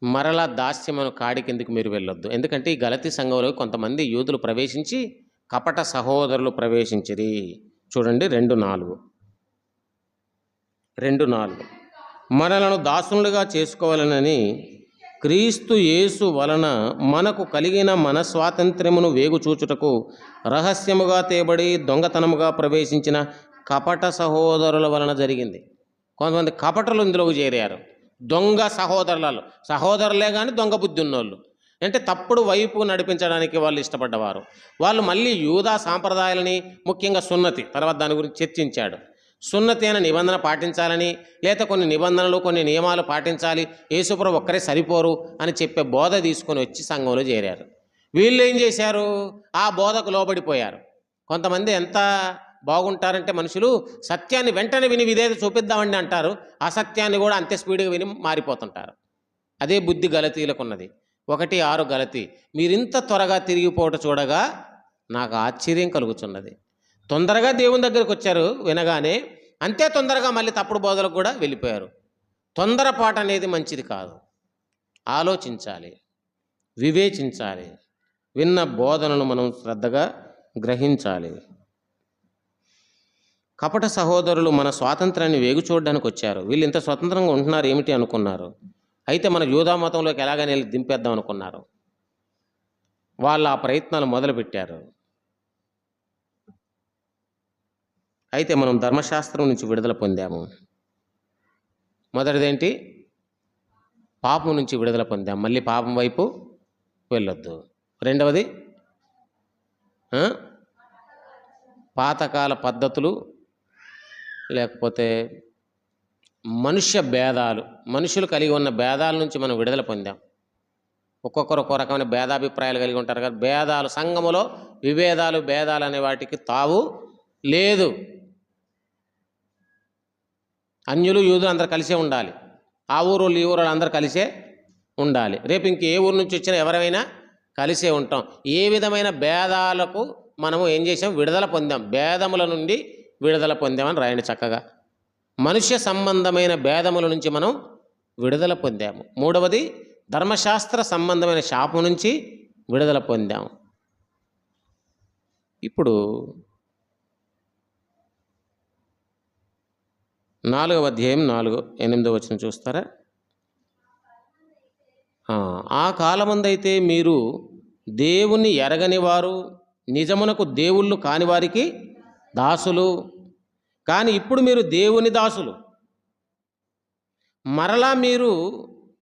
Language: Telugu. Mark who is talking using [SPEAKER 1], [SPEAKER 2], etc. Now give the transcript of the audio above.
[SPEAKER 1] మరలా దాస్యమును కాడి కిందకి మీరు వెళ్ళొద్దు. ఎందుకంటే ఈ గలతీ సంఘంలో కొంతమంది యూదులు ప్రవేశించి కపట సహోదరులు ప్రవేశించిరి. చూడండి 2:4 మనలను దాసులుగా చేసుకోవాలనని క్రీస్తు యేసు వలన మనకు కలిగిన మన స్వాతంత్ర్యమును వేగుచూచుటకు రహస్యముగా తేబడి దొంగతనముగా ప్రవేశించిన కపట సహోదరుల వలన జరిగింది. కొంతమంది కపటలు ఇందులోకి చేరారు. దొంగ సహోదరులే కానీ దొంగ బుద్ధి ఉన్నోళ్ళు, అంటే తప్పుడు వైపు నడిపించడానికి వాళ్ళు ఇష్టపడ్డవారు. వాళ్ళు మళ్ళీ యూదా సాంప్రదాయాలని, ముఖ్యంగా సున్నతి, తర్వాత దాని గురించి చర్చించాడు. సున్నతి అనే నిబంధన పాటించాలని, లేదా కొన్ని నిబంధనలు కొన్ని నియమాలు పాటించాలి, యేసుప్రభు ఒక్కరే సరిపోరు అని చెప్పే బోధ తీసుకొని వచ్చి సంఘంలో చేరారు. వీళ్ళు ఏం చేశారు? ఆ బోధకు లోబడిపోయారు. కొంతమంది ఎంత బాగుంటారంటే మనుషులు సత్యాన్ని వెంటనే విని విధేయత చూపిద్దామండి అంటారు, అసత్యాన్ని కూడా అంతే స్పీడ్గా విని మారిపోతుంటారు. అదే బుద్ధి గలతీలకు ఉన్నది. 1:6 గలతీ, మీరింత త్వరగా తిరిగిపోవట చూడగా నాకు ఆశ్చర్యం కలుగుతున్నది. తొందరగా దేవుని దగ్గరికి వచ్చారు వినగానే, అంతే తొందరగా మళ్ళీ తప్పుడు బోధలకు కూడా వెళ్ళిపోయారు. తొందరపాటు అనేది మంచిది కాదు. ఆలోచించాలి, వివేచించాలి, విన్న బోధనను మనం శ్రద్ధగా గ్రహించాలి. కపట సహోదరులు మన స్వాతంత్రాన్ని వేగు చూడడానికి వచ్చారు. వీళ్ళు ఇంత స్వతంత్రంగా ఉంటున్నారు ఏమిటి అనుకున్నారు. అయితే మన యూదా మతంలోకి ఎలాగైనా దింపేద్దాం అనుకున్నారు. వాళ్ళు ఆ ప్రయత్నాలు మొదలుపెట్టారు. అయితే మనం ధర్మశాస్త్రం నుంచి విడుదల పొందాము. మొదటిదేంటి? పాపం నుంచి విడుదల పొందాము, మళ్ళీ పాపం వైపు వెళ్ళొద్దు. రెండవది పాతకాల పద్ధతులు, లేకపోతే మనుష్య భేదాలు, మనుషులు కలిగి ఉన్న భేదాల నుంచి మనం విడుదల పొందాం. ఒక్కొక్కరు ఒక్కో రకమైన భేదాభిప్రాయాలు కలిగి ఉంటారు కదా. భేదాలు, సంఘములో విభేదాలు, భేదాలు అనే వాటికి తావు లేదు. అన్యులు యూదులు అందరు కలిసే ఉండాలి. ఆ ఊరు ఈ ఊరు అందరూ కలిసే ఉండాలి. రేపు ఇంక ఏ ఊరు నుంచి వచ్చినా ఎవరైనా కలిసే ఉంటాం. ఏ విధమైన భేదాలకు మనము ఏం చేసాం? విడుదల పొందాం. భేదముల నుండి విడుదల పొందామని రాయండి చక్కగా. మనుష్య సంబంధమైన భేదముల నుంచి మనం విడుదల పొందాము. మూడవది, ధర్మశాస్త్ర సంబంధమైన శాపం నుంచి విడుదల పొందాము. ఇప్పుడు 4వ అధ్యాయం 4-8 వచనం చూస్తారా? ఆ కాలమందైతే మీరు దేవుణ్ణి ఎరగని వారు, నిజమునకు దేవుళ్ళు కాని వారికి దాసులు. కానీ ఇప్పుడు మీరు దేవుని దాసులు. మరలా మీరు